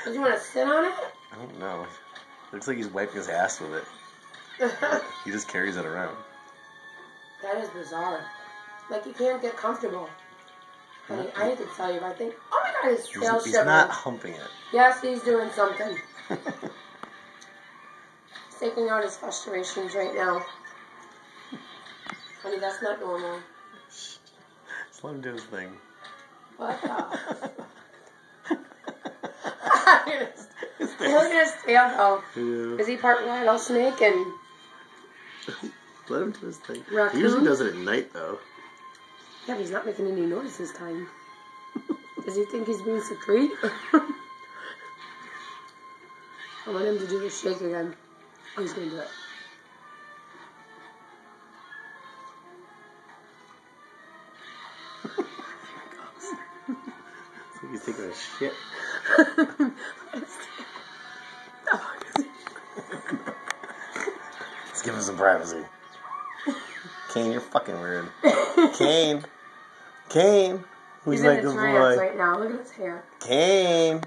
Did you want to sit on it? I don't know. Looks like he's wiping his ass with it. He just carries it around. That is bizarre. Like, you can't get comfortable. Honey, I hate to tell you, but I think... Oh my God, his trail He's not humping it. Yes, he's doing something. He's taking out his frustrations right now. Honey, that's not normal. Just let him do his thing. What the... Look at his tail, though. Yeah. Is he part rattlesnake and... Let him do his thing. Raccoon? He usually does it at night, though. Yeah, but he's not making any noise this time. Does he think he's being secret? I want him to do the shake again. Oh, he's going to do it. It's like he's taking a shit. Let's give him some privacy. Kane, you're fucking weird. Kane. Kane. Who's He's my in good a trance boy? right now. Look at his hair. Kane.